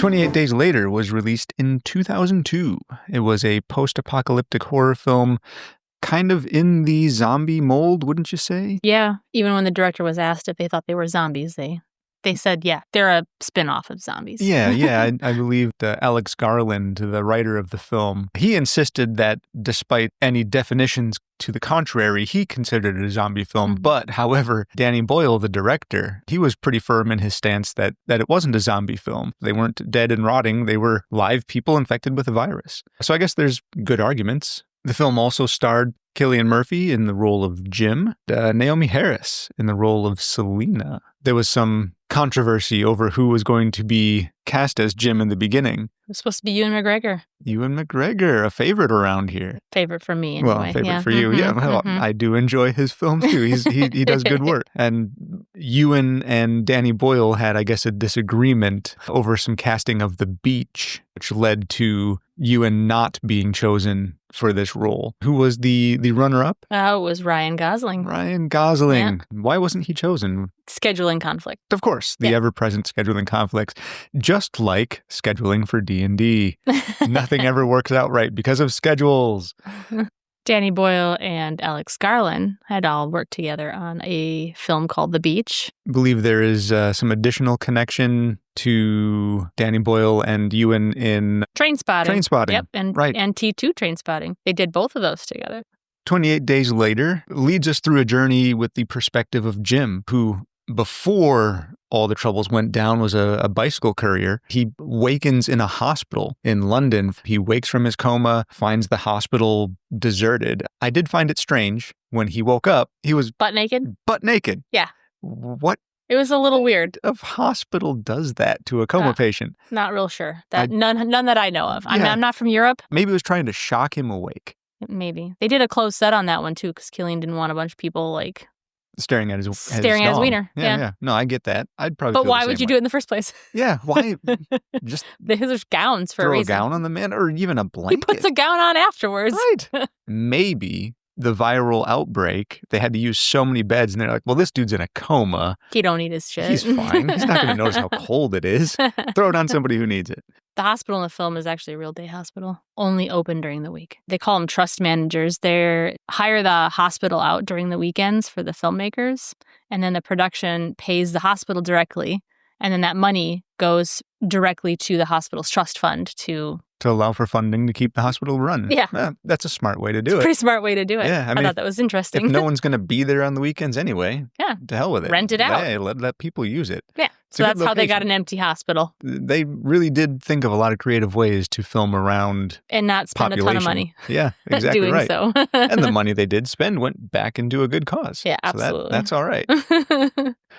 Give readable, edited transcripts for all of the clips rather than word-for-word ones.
28 Days Later was released in 2002. It was a post-apocalyptic horror film, kind of in the zombie mold, wouldn't you say? Yeah. Even when the director was asked if they thought they were zombies, they said, yeah, they're a spin-off of zombies. Yeah. I believe Alex Garland, the writer of the film, he insisted that despite any definitions to the contrary, he considered it a zombie film. Mm-hmm. But, however, Danny Boyle, the director, he was pretty firm in his stance that it wasn't a zombie film. They weren't dead and rotting. They were live people infected with a virus. So I guess there's good arguments. The film also starred Cillian Murphy in the role of Jim, Naomi Harris in the role of Selena. There was some controversy over who was going to be cast as Jim in the beginning. It was supposed to be Ewan McGregor. Ewan McGregor, a favorite around here. Favorite for me, anyway. Well, favorite for you. Yeah, well, I do enjoy his films too. He does good work. And Ewan and Danny Boyle had, I guess, a disagreement over some casting of The Beach, which led to Ewan not being chosen for this role. Who was the runner-up? It was Ryan Gosling. Ryan Gosling. Yeah. Why wasn't he chosen? Scheduling conflict. Of course, the ever-present scheduling conflicts, just like scheduling for D&D. Nothing ever works out right because of schedules. Danny Boyle and Alex Garland had all worked together on a film called The Beach. I believe there is some additional connection to Danny Boyle and Ewan in Trainspotting. Trainspotting. Yep, and T2 Trainspotting. They did both of those together. 28 Days Later leads us through a journey with the perspective of Jim, who before all the troubles went down was a bicycle courier. He wakens in a hospital in London. He wakes from his coma, finds the hospital deserted. I did find it strange when he woke up. He was butt naked. Butt naked. Yeah. What? It was a little weird. Of hospital does that to a coma patient? Not real sure. None that I know of. I'm not from Europe. Maybe it was trying to shock him awake. Maybe. They did a closed set on that one too, because Cillian didn't want a bunch of people staring at his wiener. Yeah. No, I get that. I'd probably. But why would you do it in the first place? Yeah. Why? Just there's gowns for a reason. Throw a gown on the man, or even a blanket. He puts a gown on afterwards. Right. Maybe the viral outbreak, they had to use so many beds, and they're like, well, this dude's in a coma. He don't need his shit. He's fine. He's not going to notice how cold it is. Throw it on somebody who needs it. The hospital in the film is actually a real day hospital, only open during the week. They call them trust managers. They hire the hospital out during the weekends for the filmmakers, and then the production pays the hospital directly, and then that money goes directly to the hospital's trust fund to allow for funding to keep the hospital run. Yeah. That's a smart way to do it. Pretty smart way to do it. Yeah, I thought that was interesting. If no one's going to be there on the weekends anyway, to hell with it. Rent it out. Hey, let people use it. Yeah. So that's how they got an empty hospital. They really did think of a lot of creative ways to film around and not spend population. A ton of money. Yeah, exactly doing right. So. And the money they did spend went back into a good cause. Yeah, absolutely. So that's all right.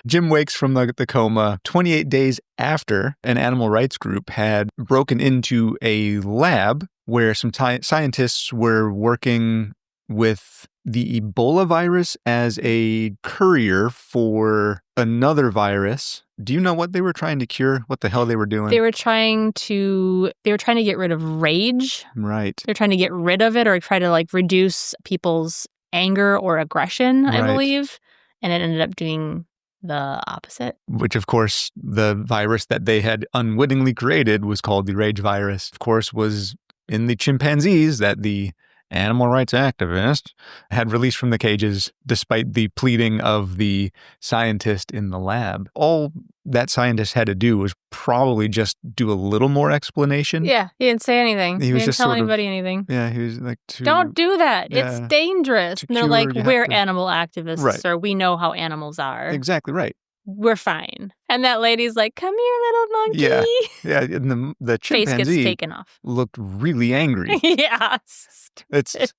Jim wakes from the coma 28 days after an animal rights group had broken into a lab where some scientists were working with the Ebola virus as a courier for another virus. Do you know what they were trying to cure? What the hell they were doing? They were trying to get rid of rage. Right. They're trying to get rid of it or try to reduce people's anger or aggression, I believe. And it ended up doing the opposite. Which, of course, the virus that they had unwittingly created was called the rage virus. Of course, was in the chimpanzees that the animal rights activist had released from the cages despite the pleading of the scientist in the lab. All that scientist had to do was probably just do a little more explanation. Yeah, he didn't say anything. He didn't tell anybody anything. Yeah, he was like, don't do that. It's dangerous. And they're like, we're animal activists, right. Sir. We know how animals are. Exactly right. We're fine. And that lady's like, come here, little monkey. Yeah. And the chimpanzee face gets taken off. Looked really angry. Yeah.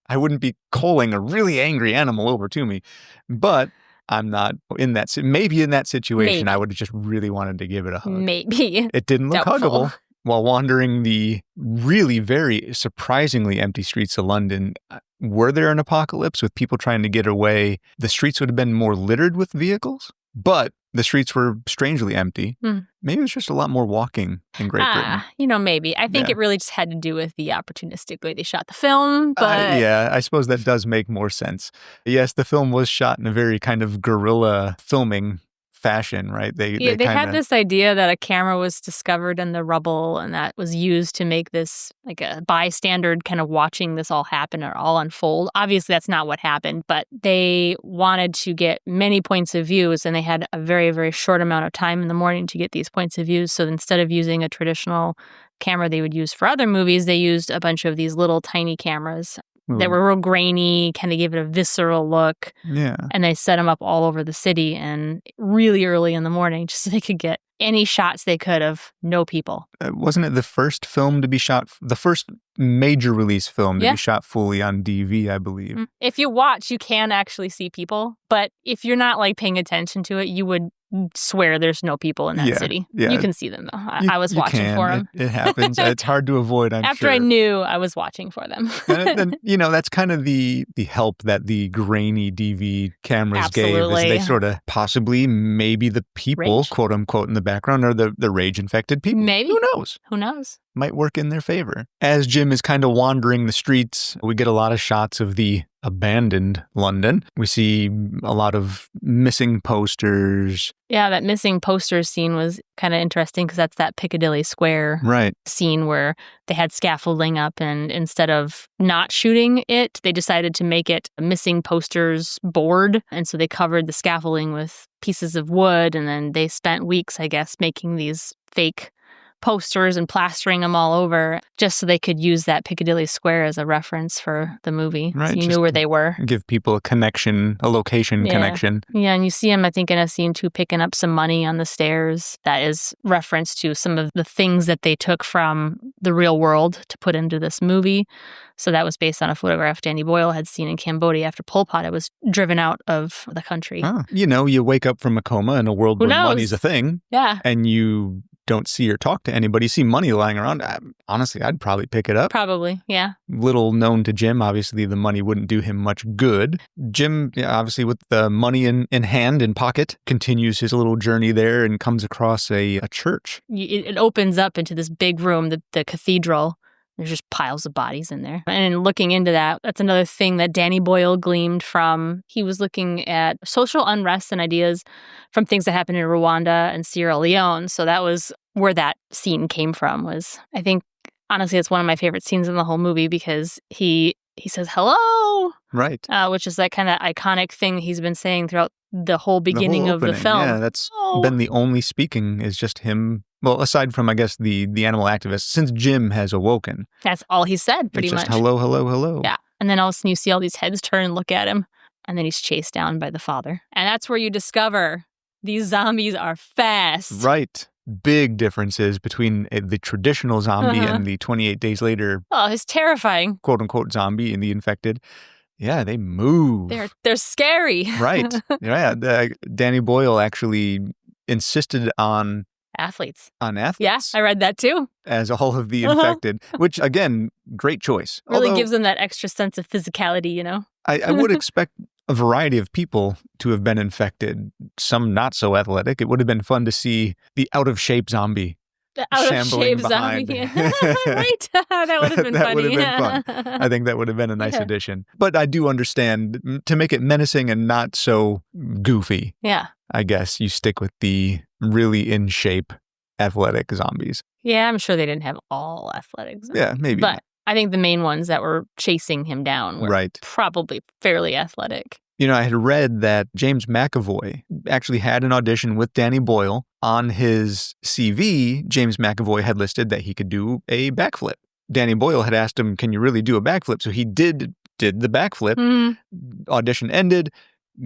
I wouldn't be calling a really angry animal over to me, but I'm not in that. Maybe in that situation, I would have just really wanted to give it a hug. Maybe. It didn't look huggable. While wandering the really very surprisingly empty streets of London, were there an apocalypse with people trying to get away? The streets would have been more littered with vehicles, but the streets were strangely empty. Maybe it was just a lot more walking in Great Britain. Maybe. I think it really just had to do with the opportunistic way they shot the film. But yeah, I suppose that does make more sense. Yes, the film was shot in a very kind of guerrilla filming fashion, right? They kinda, had this idea that a camera was discovered in the rubble and that was used to make this like a bystander kind of watching this all happen or all unfold. Obviously, that's not what happened, but they wanted to get many points of views and they had a very, very short amount of time in the morning to get these points of views. So instead of using a traditional camera they would use for other movies, they used a bunch of these little tiny cameras that were real grainy, kind of gave it a visceral look. Yeah. And they set them up all over the city and really early in the morning just so they could get any shots they could of no people. Wasn't it the first film to be shot, the first major release film to be shot fully on DV, I believe? If you watch, you can actually see people. But if you're not like paying attention to it, you would swear there's no people in that city. Yeah. You can see them, though. I was watching for them. It happens. It's hard to avoid, I'm After sure. I knew, I was watching for them. And that's kind of the help that the grainy DV cameras gave. Is they sort of possibly, maybe the people, Rage. quote unquote, in the background are the rage-infected people. Maybe. Who knows? Who knows? Might work in their favor. As Jim is kind of wandering the streets, we get a lot of shots of the abandoned London. We see a lot of missing posters. Yeah, that missing posters scene was kind of interesting because that's that Piccadilly Square scene where they had scaffolding up and instead of not shooting it, they decided to make it a missing posters board. And so they covered the scaffolding with pieces of wood and then they spent weeks, I guess, making these fake posters and plastering them all over just so they could use that Piccadilly Square as a reference for the movie. Right, so you knew where they were. Give people a connection, a location connection. Yeah, and you see him, I think, in a scene too, picking up some money on the stairs. That is reference to some of the things that they took from the real world to put into this movie. So that was based on a photograph Danny Boyle had seen in Cambodia after Pol Pot was driven out of the country. You wake up from a coma in a world where money's a thing. Yeah. And you don't see or talk to anybody, see money lying around, honestly, I'd probably pick it up. Probably, yeah. Little known to Jim, obviously the money wouldn't do him much good. Jim, obviously with the money in hand, in pocket, continues his little journey there and comes across a church. It opens up into this big room, the cathedral. There's just piles of bodies in there. And looking into that, that's another thing that Danny Boyle gleaned from. He was looking at social unrest and ideas from things that happened in Rwanda and Sierra Leone. So that was where that scene came from. I think, honestly, it's one of my favorite scenes in the whole movie because he says, hello. Right. Which is that kind of iconic thing he's been saying throughout the whole beginning of the film. Yeah, that's been the only speaking is just him. Well, aside from, I guess, the animal activist, since Jim has awoken. That's all he said, pretty much. It's just hello, hello, hello. Yeah. And then all of a sudden you see all these heads turn and look at him. And then he's chased down by the father. And that's where you discover these zombies are fast. Right. Big differences between the traditional zombie and the 28 days later. Oh, it's terrifying. Quote unquote zombie and the infected. Yeah, they move. They're scary. Right. Yeah. Danny Boyle actually insisted on athletes. Yeah, I read that too. As all of the infected, which again, great choice. Really gives them that extra sense of physicality, I would expect a variety of people to have been infected, some not so athletic. It would have been fun to see the out-of-shape zombie. The out-of-shape zombie. Right. That would have been funny. That would have been fun. I think that would have been a nice addition. But I do understand, to make it menacing and not so goofy. Yeah. I guess you stick with the really in shape athletic zombies. Yeah, I'm sure they didn't have all athletic zombies. Yeah, maybe. But I think the main ones that were chasing him down were probably fairly athletic. I had read that James McAvoy actually had an audition with Danny Boyle. On his CV, James McAvoy had listed that he could do a backflip. Danny Boyle had asked him, can you really do a backflip? So he did the backflip. Mm-hmm. Audition ended.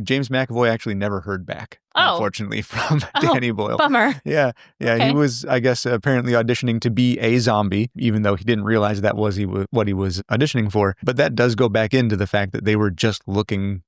James McAvoy actually never heard back, unfortunately, from Danny Boyle. Bummer. Yeah. Okay. He was, I guess, apparently auditioning to be a zombie, even though he didn't realize that was what he was auditioning for. But that does go back into the fact that they were just looking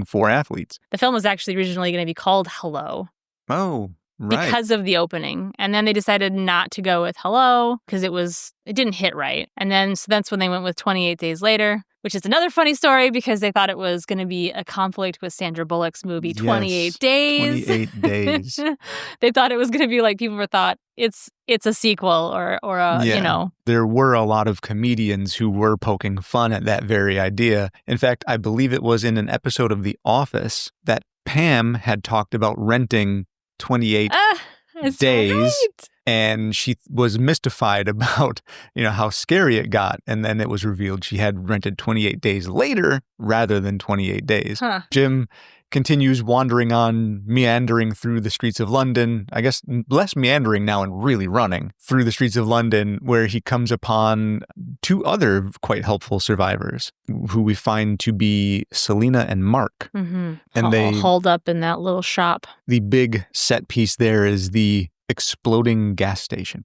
for athletes. The film was actually originally going to be called Hello. Oh, right. Because of the opening. And then they decided not to go with Hello because it didn't hit right. And then so that's when they went with 28 Days Later, which is another funny story because they thought it was going to be a conflict with Sandra Bullock's movie 28 Days. 28 Days. They thought it was going to be like people thought it's a sequel or a. There were a lot of comedians who were poking fun at that very idea. In fact, I believe it was in an episode of The Office that Pam had talked about renting 28 That's days. right. And she was mystified about, how scary it got. And then it was revealed she had rented 28 days later rather than 28 days. Huh. Jim continues wandering on, meandering through the streets of London. I guess less meandering now and really running through the streets of London, where he comes upon two other quite helpful survivors who we find to be Selena and Mark. Mm-hmm. And All hauled up in that little shop. The big set piece there is the exploding petrol station.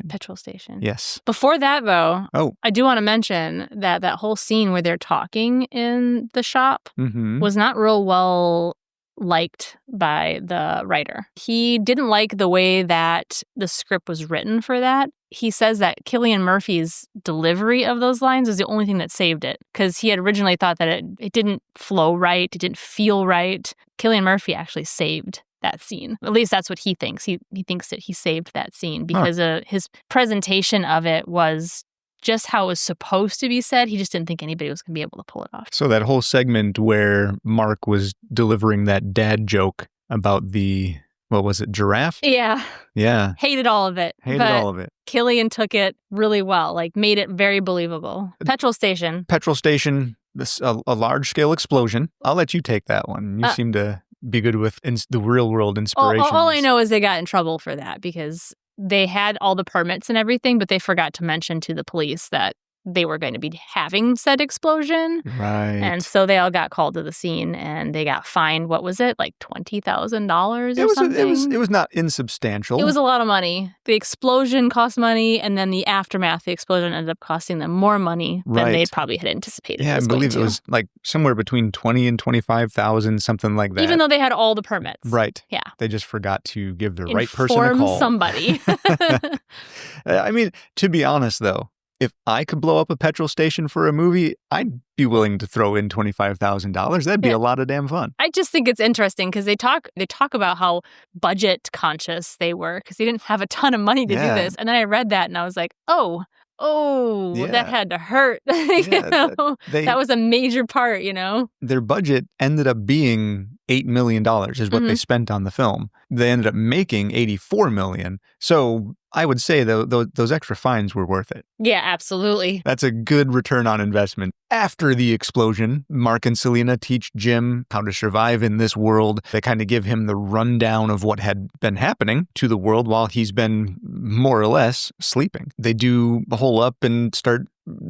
Petrol station. Yes. Before that, though, Oh, I do want to mention that whole scene where they're talking in the shop was not real well liked by the writer. He didn't like the way that the script was written for that. He says that Cillian Murphy's delivery of those lines was the only thing that saved it, because he had originally thought that it didn't flow right, it didn't feel right. Cillian Murphy actually saved that scene. At least that's what he thinks. He thinks that he saved that scene because his presentation of it was just how it was supposed to be said. He just didn't think anybody was going to be able to pull it off. So that whole segment where Mark was delivering that dad joke about the, what was it, giraffe? Yeah. Yeah. Hated all of it. Cillian took it really well, made it very believable. Petrol station, a large-scale explosion. I'll let you take that one. You seem to be good with the real-world inspirations. All I know is they got in trouble for that because they had all the permits and everything, but they forgot to mention to the police that they were going to be having said explosion. Right. And so they all got called to the scene and they got fined. What was it? Like $20,000 or something? It was not insubstantial. It was a lot of money. The explosion cost money, and then the aftermath, the explosion ended up costing them more money than they probably had anticipated. Yeah, I believe it was somewhere between $20,000 and $25,000, something like that. Even though they had all the permits. Right. Yeah. They just forgot to give the right person a call. Inform somebody. I mean, to be honest, though, if I could blow up a petrol station for a movie, I'd be willing to throw in $25,000. That'd be a lot of damn fun. I just think it's interesting because they talk about how budget conscious they were because they didn't have a ton of money to do this. And then I read that and I was like, that had to hurt. That was a major part, Their budget ended up being $8 million is what they spent on the film. They ended up making $84 million. So I would say those extra fines were worth it. Yeah, absolutely. That's a good return on investment. After the explosion, Mark and Selena teach Jim how to survive in this world. They kind of give him the rundown of what had been happening to the world while he's been more or less sleeping. They do hole up and start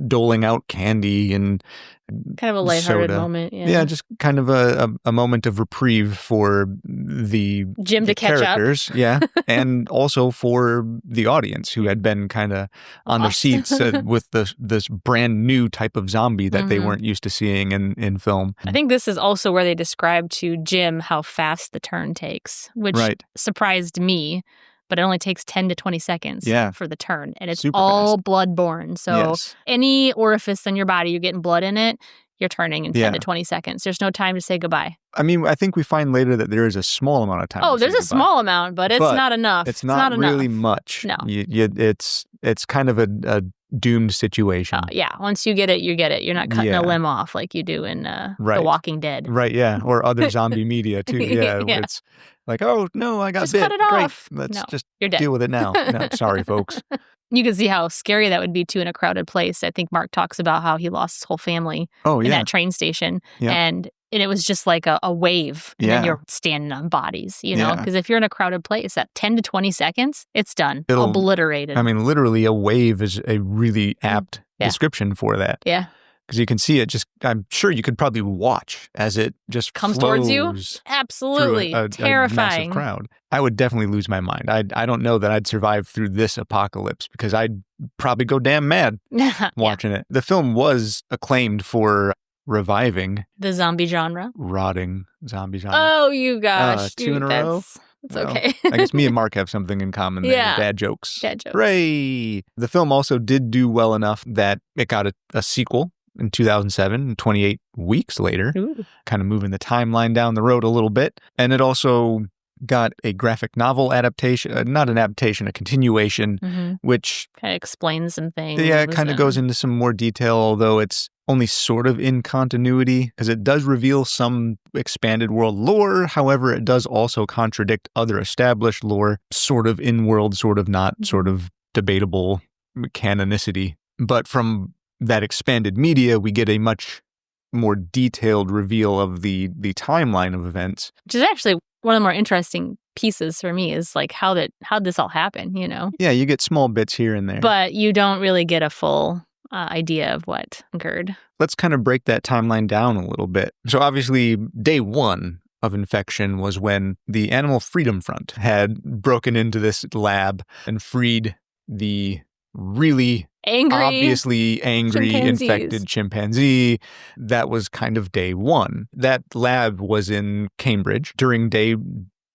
doling out candy and kind of a lighthearted soda. Moment. Yeah, just kind of a moment of reprieve for the Jim to catch characters, yeah, and also for the audience who had been kind of on their seats with this brand new type of zombie that they weren't used to seeing in film. I think this is also where they describe to Jim how fast the turn takes, which surprised me. But it only takes 10 to 20 seconds for the turn. And it's all blood-borne. So any orifice in your body, you're getting blood in it, you're turning in 10 to 20 seconds. There's no time to say goodbye. I mean, I think we find later that there is a small amount of time. Oh, there's a small amount, but it's not enough. It's not really enough. Much. No. It's kind of a doomed situation. Yeah, once you get it, you get it. You're not cutting a limb off like you do in The Walking Dead. Right, yeah. Or other zombie media, too. Yeah, where it's like, oh, no, I got just bit. Cut it Great. off. Let's just you're dead. Deal with it now. No, sorry, folks. You can see how scary that would be, too, in a crowded place. I think Mark talks about how he lost his whole family in that train station. Yeah. And it was just like a wave. And then you're standing on bodies, Because if you're in a crowded place, at 10 to 20 seconds, it's done. Obliterated. I mean, literally, a wave is a really apt description for that. Yeah. Because you can see it I'm sure you could probably watch as it just comes towards you. Absolutely. Terrifying. A massive crowd. I would definitely lose my mind. I don't know that I'd survive through this apocalypse because I'd probably go damn mad watching it. The film was acclaimed for reviving the zombie genre. Rotting zombie genre. Oh, you gosh. Two in a row. It's okay. I guess me and Mark have something in common there. Dad jokes. Hooray! The film also did do well enough that it got a sequel in 2007, 28 weeks later, kind of moving the timeline down the road a little bit. And it also got a graphic novel adaptation, not an adaptation, a continuation, which kind of explains some things. Yeah, it kind of goes into some more detail, although it's only sort of in continuity, because it does reveal some expanded world lore. However, it does also contradict other established lore, sort of in-world, sort of not, sort of debatable canonicity. But from that expanded media, we get a much more detailed reveal of the timeline of events. Which is actually one of the more interesting pieces for me, is like how'd this all happen, you know? Yeah, you get small bits here and there. But you don't really get a full idea of what occurred. Let's kind of break that timeline down a little bit. So obviously, day one of infection was when the Animal Freedom Front had broken into this lab and freed the really obviously angry, infected chimpanzee. That was kind of day one. That lab was in Cambridge during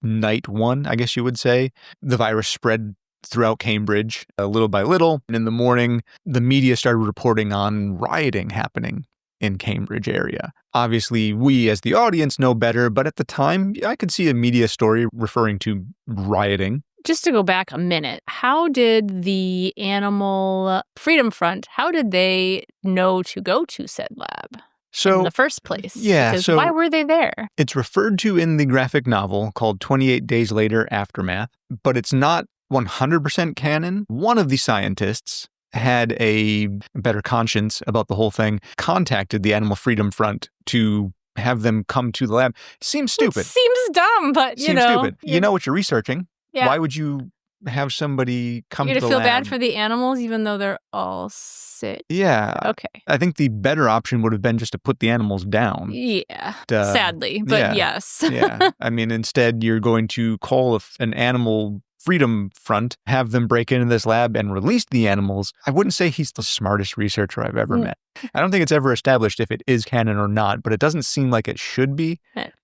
night one, I guess you would say. The virus spread throughout Cambridge little by little. And in the morning, the media started reporting on rioting happening in Cambridge area. Obviously, we as the audience know better, but at the time, I could see a media story referring to rioting. Just to go back a minute, how did the Animal Freedom Front, how did they know to go to said lab in the first place? Yeah. Because why were they there? It's referred to in the graphic novel called 28 Days Later, Aftermath, but it's not 100% canon. One of the scientists had a better conscience about the whole thing, contacted the Animal Freedom Front to have them come to the lab. Seems stupid. It seems dumb, but Seems stupid. You know what you're researching. Yeah. Why would you have somebody come to the lab? You're to feel bad for the animals even though they're all sick? Yeah. Okay. I think the better option would have been just to put the animals down. Yeah. Sadly, but yes. Yeah. I mean, instead, you're going to call an Animal Freedom Front, have them break into this lab and release the animals. I wouldn't say he's the smartest researcher I've ever met. I don't think it's ever established if it is canon or not, but it doesn't seem like it should be.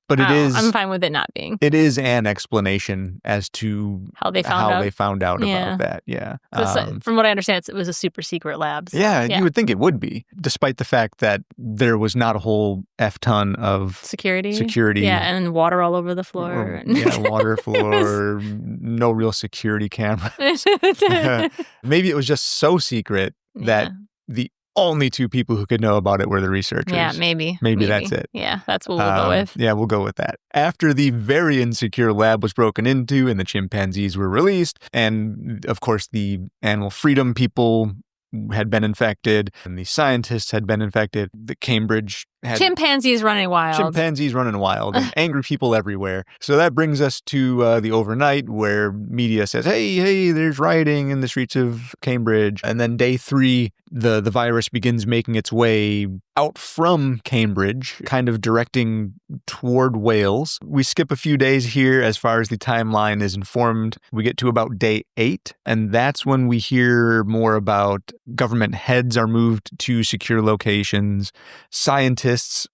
But it is. I'm fine with it not being. It is an explanation as to how they found out about that. Yeah. From what I understand, it was a super secret lab. So, yeah, you would think it would be, despite the fact that there was not a whole F-ton of security. Yeah, and water all over the floor. Water, floor, no real security cameras. Maybe it was just so secret that the only two people who could know about it were the researchers. Yeah, maybe. Maybe that's it. Yeah, that's what we'll go with. Yeah, we'll go with that. After the very insecure lab was broken into and the chimpanzees were released, and of course the animal freedom people had been infected and the scientists had been infected, the Cambridge had chimpanzees running wild and angry people everywhere. So that brings us to the overnight where media says, hey, there's rioting in the streets of Cambridge. And then day 3, the virus begins making its way out from Cambridge, kind of directing toward Wales. We skip a few days here as far as the timeline is informed. We get to about day 8, and that's when we hear more about government heads are moved to secure locations. Scientists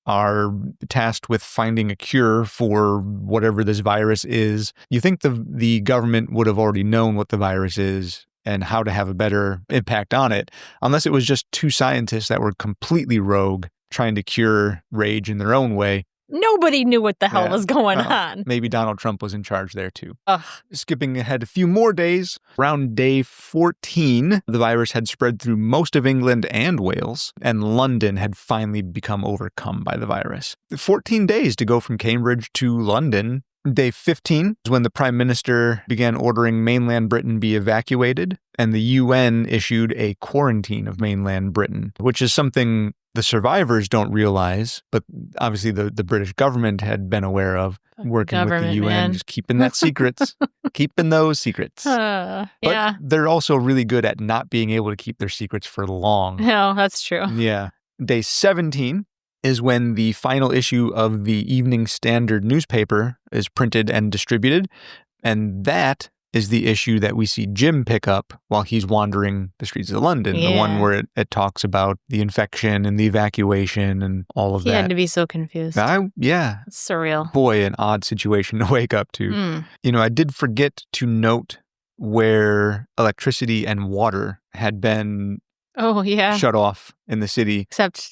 are tasked with finding a cure for whatever this virus is. You think the government would have already known what the virus is and how to have a better impact on it, unless it was just 2 scientists that were completely rogue, trying to cure rage in their own way. Nobody knew what the hell was going on. Maybe Donald Trump was in charge there too. Ugh. Skipping ahead a few more days, around day 14, the virus had spread through most of England and Wales, and London had finally become overcome by the virus. 14 days to go from Cambridge to London. Day 15 is when the Prime Minister began ordering mainland Britain be evacuated, and the UN issued a quarantine of mainland Britain, which is something the survivors don't realize, but obviously the British government had been aware of, working with the UN, just keeping that secrets, keeping those secrets. But they're also really good at not being able to keep their secrets for long. No, that's true. Yeah. Day 17 is when the final issue of the Evening Standard newspaper is printed and distributed, and that is the issue that we see Jim pick up while he's wandering the streets of London, the one where it talks about the infection and the evacuation and all of that. He had to be so confused. It's surreal. Boy, an odd situation to wake up to. You know, I did forget to note where electricity and water had been shut off in the city.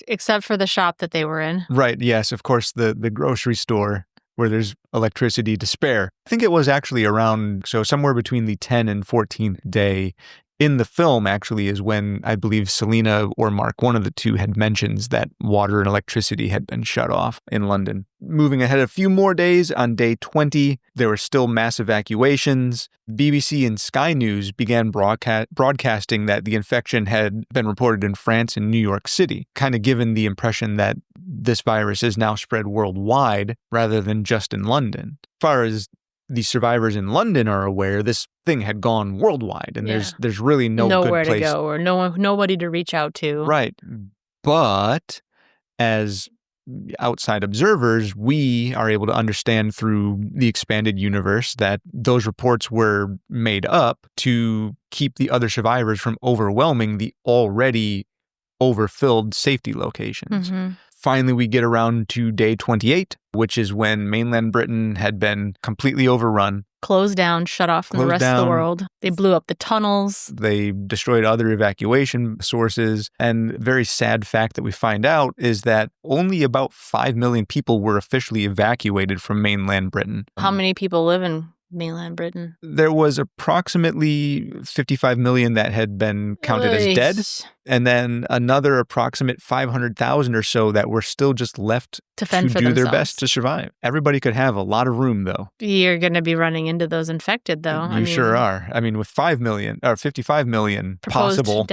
Except for the shop that they were in. Right, yes, of course, the grocery store where there's electricity to spare. I think it was actually around, so somewhere between the 10th and 14th day In the film, actually, is when I believe Selena or Mark, one of the two, had mentions that water and electricity had been shut off in London. Moving ahead a few more days, on day 20, there were still mass evacuations. BBC and Sky News began broadcasting that the infection had been reported in France and New York City, kind of given the impression that this virus is now spread worldwide rather than just in London. As far as the survivors in London are aware, this thing had gone worldwide, and there's really nowhere good place to go or nobody to reach out to. Right. But as outside observers, we are able to understand through the expanded universe that those reports were made up to keep the other survivors from overwhelming the already overfilled safety locations. Mm-hmm. Finally, we get around to day 28, which is when mainland Britain had been completely overrun. Closed down, shut off from the rest of the world. They blew up the tunnels. They destroyed other evacuation sources. And the very sad fact that we find out is that only about 5 million people were officially evacuated from mainland Britain. How many people live in mainland Britain? There was approximately 55 million that had been counted as dead, and then another approximate 500,000 or so that were still just left to fend for do themselves. Their best to survive. Everybody could have a lot of room, though. You're going to be running into those infected, though. You sure are. I mean, with 5 million or 55 million possible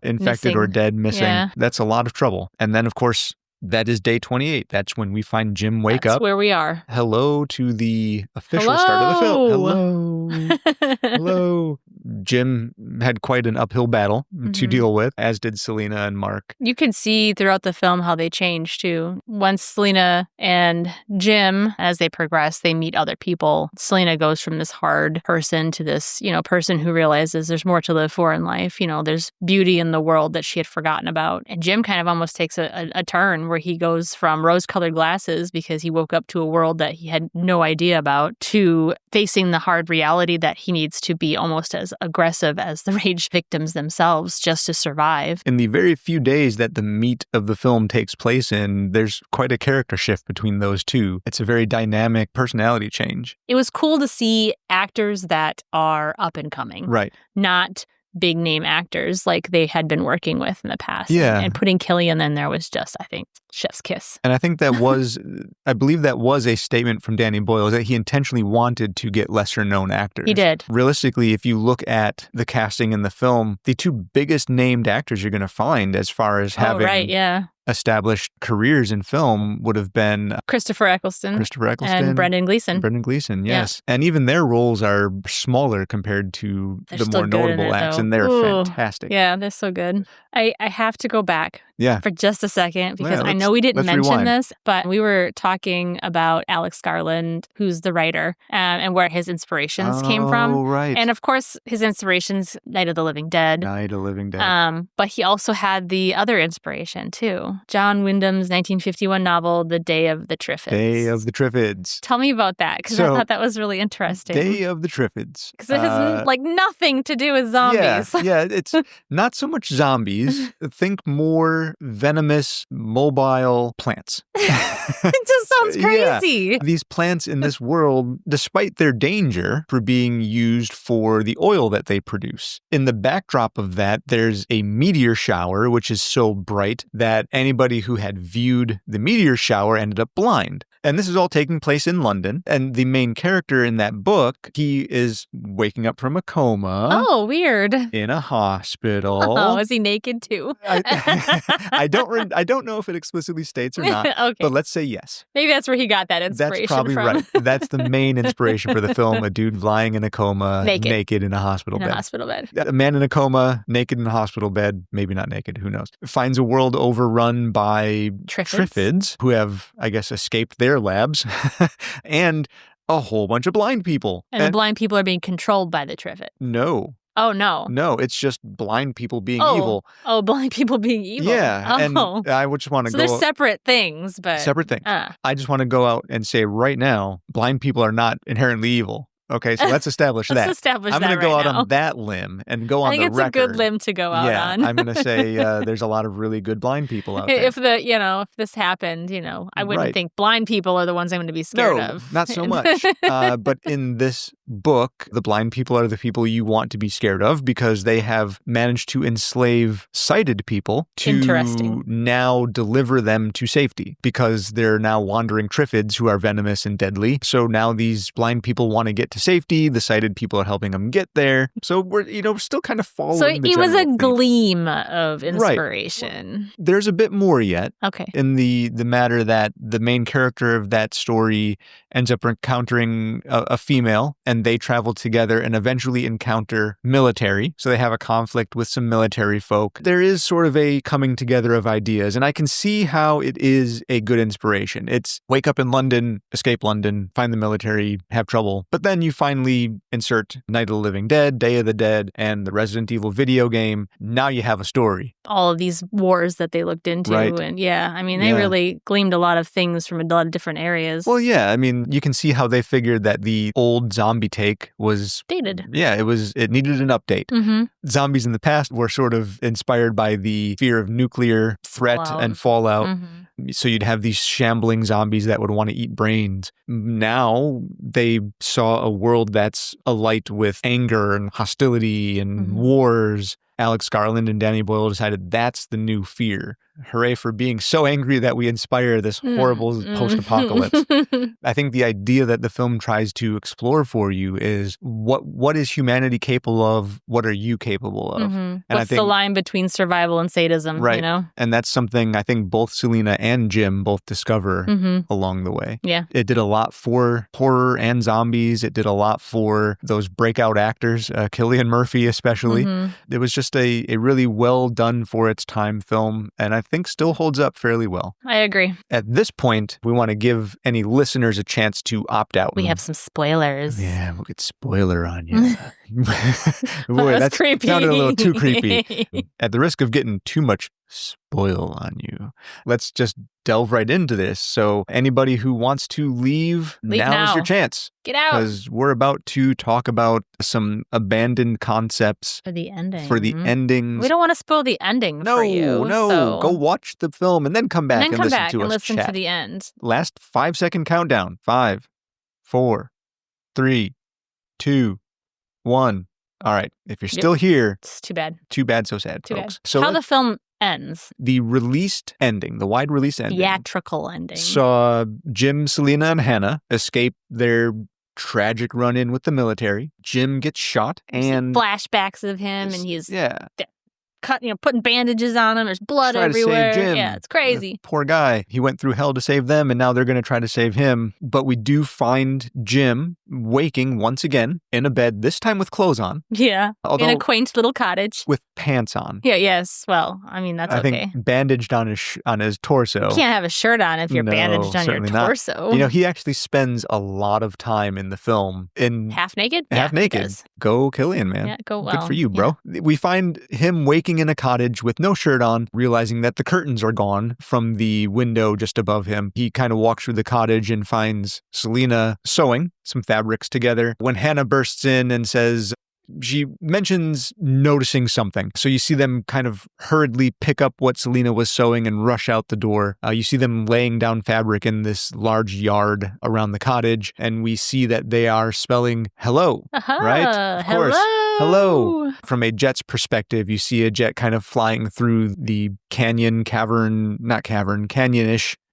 infected or dead missing, that's a lot of trouble. And then, of course, that is day 28. That's when we find Jim wake up. That's where we are. Hello to the official start of the film. Hello. Hello. Jim had quite an uphill battle to deal with, as did Selena and Mark. You can see throughout the film how they change, too. Once Selena and Jim, as they progress, they meet other people. Selena goes from this hard person to this, person who realizes there's more to live for in life. There's beauty in the world that she had forgotten about. And Jim kind of almost takes a turn where he goes from rose-colored glasses because he woke up to a world that he had no idea about to facing the hard reality that he needs to be almost as aggressive as the rage victims themselves just to survive. In the very few days that the meat of the film takes place in, there's quite a character shift between those two. It's a very dynamic personality change. It was cool to see actors that are up and coming. Right. Not big name actors like they had been working with in the past. Yeah. And putting Killian in there was just, I think, chef's kiss. And I think I believe that was a statement from Danny Boyle, that he intentionally wanted to get lesser known actors. He did. Realistically, if you look at the casting in the film, the two biggest named actors you're going to find as far as having established careers in film would have been Christopher Eccleston and Brendan Gleeson. Yes. Yeah. And even their roles are smaller compared to the more notable acts, and they're fantastic. Yeah, they're so good. I have to go back for just a second because I know we didn't mention this, but we were talking about Alex Garland, who's the writer, and where his inspirations came from. Oh, right. And of course, his inspirations, Night of the Living Dead. But he also had the other inspiration, too. John Wyndham's 1951 novel, The Day of the Triffids. Tell me about that, because I thought that was really interesting. Day of the Triffids. Because it has nothing to do with zombies. Yeah, it's not so much zombies. Think more venomous, mobile plants. It just sounds crazy. Yeah. These plants in this world, despite their danger for being used for the oil that they produce. In the backdrop of that, there's a meteor shower, which is so bright that anybody who had viewed the meteor shower ended up blind. And this is all taking place in London. And the main character in that book, he is waking up from a coma. Oh, weird. In a hospital. Oh, is he naked too? I don't know if it explicitly states or not. Okay. But let's say yes. Maybe that's where he got that inspiration That's probably from. Right. That's the main inspiration for the film. A dude lying in a coma, naked in a hospital bed. A man in a coma, naked in a hospital bed, maybe not naked, who knows, finds a world overrun by Triffids who have, I guess, escaped their labs and a whole bunch of blind people. And the blind people are being controlled by the Triffids. No. Oh, no. No, it's just blind people being evil. Oh, blind people being evil. Yeah. And I just want to go... So they're separate things, but... Separate things. I just want to go out and say right now, blind people are not inherently evil. Okay, so let's establish that. I'm going to go out on that limb and go on the record. I think it's a good limb to go out on. I'm going to say there's a lot of really good blind people out there. If this happened, I wouldn't think blind people are the ones I'm going to be scared of. No, not so much. But in this book, the blind people are the people you want to be scared of because they have managed to enslave sighted people to now deliver them to safety because they're now wandering triffids who are venomous and deadly. So now these blind people want to get to safety. The sighted people are helping them get there. So we're, still kind of following the So it was a theme. gleam of inspiration. Right. There's a bit more yet. Okay. In the matter that the main character of that story ends up encountering a female, and they travel together and eventually encounter military. So they have a conflict with some military folk. There is sort of a coming together of ideas, and I can see how it is a good inspiration. It's wake up in London, escape London, find the military, have trouble. But then you finally insert Night of the Living Dead, Day of the Dead, and the Resident Evil video game. Now you have a story. All of these wars that they looked into. Right. And they really gleamed a lot of things from a lot of different areas. Well, yeah, you can see how they figured that the old zombie take was dated. Yeah, it needed an update. Mm-hmm. Zombies in the past were sort of inspired by the fear of nuclear threat and fallout. Mm-hmm. So you'd have these shambling zombies that would want to eat brains. Now they saw a world that's alight with anger and hostility and wars. Alex Garland and Danny Boyle decided that's the new fear. Hooray for being so angry that we inspire this horrible post-apocalypse. I think the idea that the film tries to explore for you is what is humanity capable of? What are you capable of? And what's the line between survival and sadism? Right. And that's something I think both Selena and Jim both discover along the way. Yeah. It did a lot for horror and zombies. It did a lot for those breakout actors, Cillian Murphy especially. It was just a really well done for its time film, and I think still holds up fairly well. I agree. At this point, we want to give any listeners a chance to opt out. We have some spoilers. Yeah, we'll get spoiler on you. Boy, that's creepy. Sounded a little too creepy. At the risk of getting too much spoil on you, let's just delve right into this. So anybody who wants to leave now is your chance. Get out. Because we're about to talk about some abandoned concepts for the ending. For the endings. We don't want to spoil the ending for you. No. So. Go watch the film and then come back and listen to us listen chat. To the end. Last 5-second countdown. 5, 4, 3, 2, 1. All right. If you're still here, it's too bad. Too bad, so sad, folks. Bad. So how the film ends. The released ending, the wide release ending. Theatrical ending. Saw Jim, Selena, and Hannah escape their tragic run-in with the military. Jim gets shot and flashbacks of him and he's cut, putting bandages on him. There's blood everywhere. To save Jim. Yeah, it's crazy. The poor guy. He went through hell to save them, and now they're going to try to save him. But we do find Jim waking once again in a bed, this time with clothes on. Yeah, in a quaint little cottage. With pants on. Yeah, yes. Well, that's okay. I think bandaged on his torso. You can't have a shirt on if you're bandaged on your torso. Not. He actually spends a lot of time in the film in half naked. Half naked. Go Cillian, man. Yeah, go well. Good for you, bro. Yeah. We find him waking in a cottage with no shirt on, realizing that the curtains are gone from the window just above him. He kind of walks through the cottage and finds Selena sewing some fabrics together. When Hannah bursts in and says, she mentions noticing something. So you see them kind of hurriedly pick up what Selena was sewing and rush out the door. You see them laying down fabric in this large yard around the cottage, and we see that they are spelling hello, right? Of course. Hello. From a jet's perspective, you see a jet kind of flying through the canyon-ish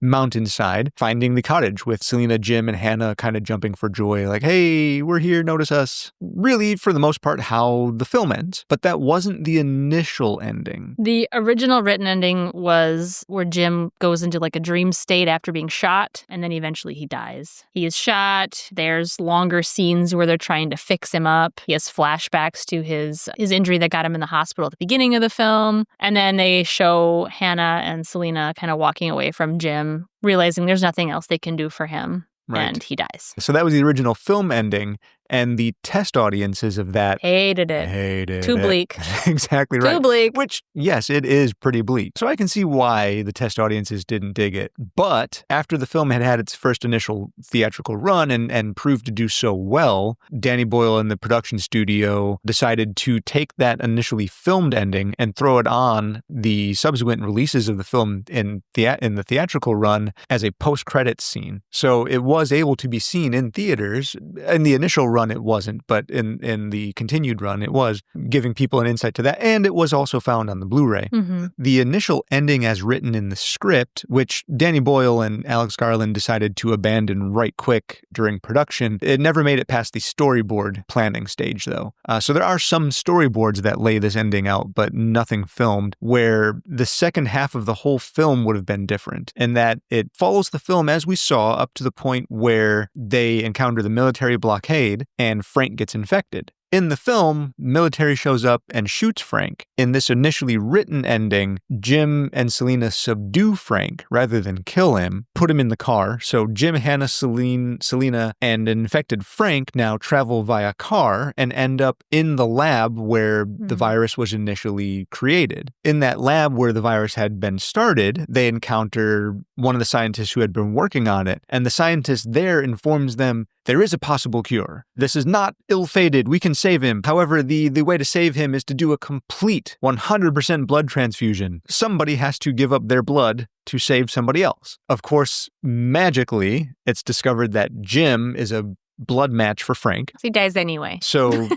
mountainside, finding the cottage with Selena, Jim, and Hannah kind of jumping for joy, like, hey, we're here, notice us. Really, for the most part, how the film ends. But that wasn't the initial ending. The original written ending was where Jim goes into like a dream state after being shot, and then eventually he dies. He is shot. There's longer scenes where they're trying to fix him up. He has flashbacks to his injury that got him in the hospital at the beginning of the film. And then they show Hannah and Selena kind of walking away from Jim, realizing there's nothing else they can do for him, and he dies. So that was the original film ending, and the test audiences of that hated it. Too bleak. Exactly right. Too bleak. Which, yes, it is pretty bleak. So I can see why the test audiences didn't dig it. But after the film had its first initial theatrical run and proved to do so well, Danny Boyle and the production studio decided to take that initially filmed ending and throw it on the subsequent releases of the film in the theatrical run as a post-credits scene. So it was able to be seen in theaters in the initial run run, it wasn't, but in the continued run, it was, giving people an insight to that. And it was also found on the Blu-ray. Mm-hmm. The initial ending as written in the script, which Danny Boyle and Alex Garland decided to abandon right quick during production, it never made it past the storyboard planning stage, though. So there are some storyboards that lay this ending out, but nothing filmed, where the second half of the whole film would have been different, in that it follows the film as we saw up to the point where they encounter the military blockade and Frank gets infected. In the film, military shows up and shoots Frank. In this initially written ending, Jim and Selena subdue Frank rather than kill him, put him in the car. So Jim, Hannah, Selena, and an infected Frank now travel via car and end up in the lab where the virus was initially created. In that lab where the virus had been started, they encounter one of the scientists who had been working on it. And the scientist there informs them, there is a possible cure. This is not ill-fated. We can save him. However, the way to save him is to do a complete 100% blood transfusion. Somebody has to give up their blood to save somebody else. Of course, magically, it's discovered that Jim is a blood match for Frank. He dies anyway. So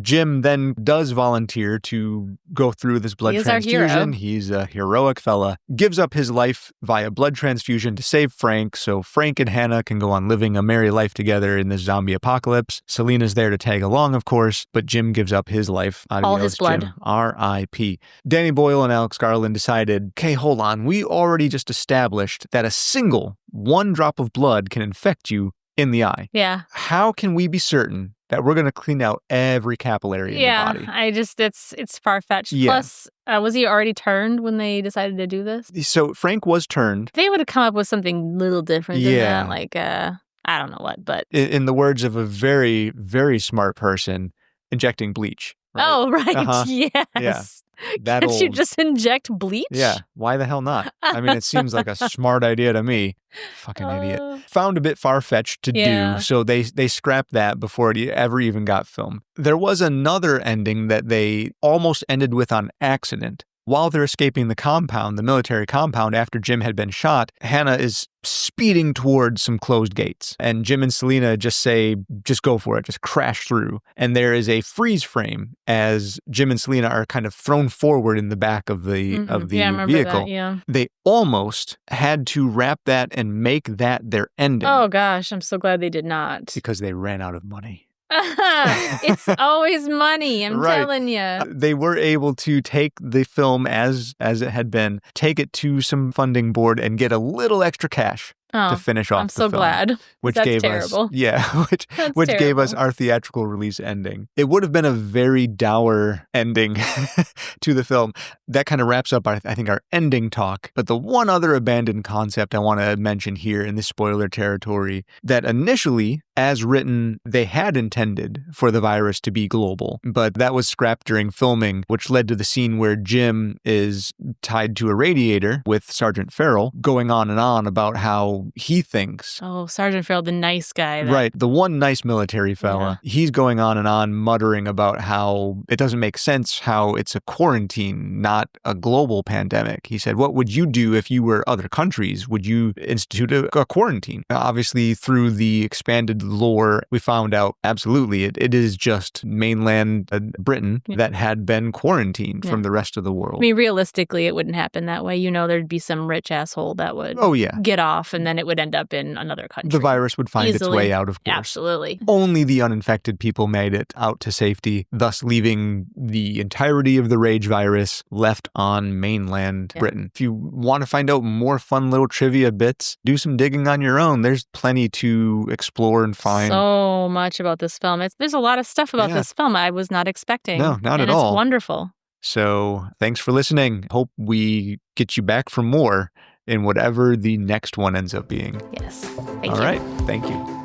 Jim then does volunteer to go through this blood transfusion. Our hero. He's a heroic fella. Gives up his life via blood transfusion to save Frank, so Frank and Hannah can go on living a merry life together in this zombie apocalypse. Selena's there to tag along, of course, but Jim gives up his life. Adios, all his blood. Jim. R.I.P. Danny Boyle and Alex Garland decided, okay, hold on, we already just established that a single one drop of blood can infect you in the eye. Yeah. How can we be certain that we're going to clean out every capillary in the body? It's far-fetched. Yeah. Plus, was he already turned when they decided to do this? So Frank was turned. They would have come up with something a little different than that. Like, I don't know what, but... In the words of a very, very smart person, injecting bleach. Right? Oh, right. Uh-huh. Yes. Yeah. Can't you just inject bleach? Yeah. Why the hell not? I mean, it seems like a smart idea to me. Fucking idiot. Found a bit far-fetched to do, so they scrapped that before it ever even got filmed. There was another ending that they almost ended with on accident. While they're escaping the compound, the military compound, after Jim had been shot, Hannah is speeding towards some closed gates. And Jim and Selena just say, just go for it, just crash through. And there is a freeze frame as Jim and Selena are kind of thrown forward in the back of the vehicle. They almost had to wrap that and make that their ending. Oh gosh, I'm so glad they did not. Because they ran out of money. It's always money, I'm telling you. They were able to take the film as it had been, take it to some funding board and get a little extra cash to finish off the film. I'm so glad. Which that's gave terrible. Which gave us our theatrical release ending. It would have been a very dour ending to the film. That kind of wraps up, I think, our ending talk. But the one other abandoned concept I want to mention here in this spoiler territory, that initially, as written, they had intended for the virus to be global, but that was scrapped during filming, which led to the scene where Jim is tied to a radiator with Sergeant Farrell, going on and on about how he thinks. Oh, Sergeant Farrell, the nice guy. Right, the one nice military fella. Yeah. He's going on and on, muttering about how it doesn't make sense how it's a quarantine, not a global pandemic. He said, what would you do if you were other countries? Would you institute a quarantine? Obviously, through the expanded lore, we found out absolutely it is just mainland Britain that had been quarantined from the rest of the world. I mean, realistically, it wouldn't happen that way. You know, there'd be some rich asshole that would get off, and then it would end up in another country. The virus would find its way out, of course. Absolutely. Only the uninfected people made it out to safety, thus leaving the entirety of the rage virus left on mainland Britain. If you want to find out more fun little trivia bits, do some digging on your own. There's plenty to explore and find. So much about this film. There's a lot of stuff about this film I was not expecting. No, not at all. It's wonderful. So thanks for listening. Hope we get you back for more in whatever the next one ends up being. Yes. Thank you. All right. Thank you.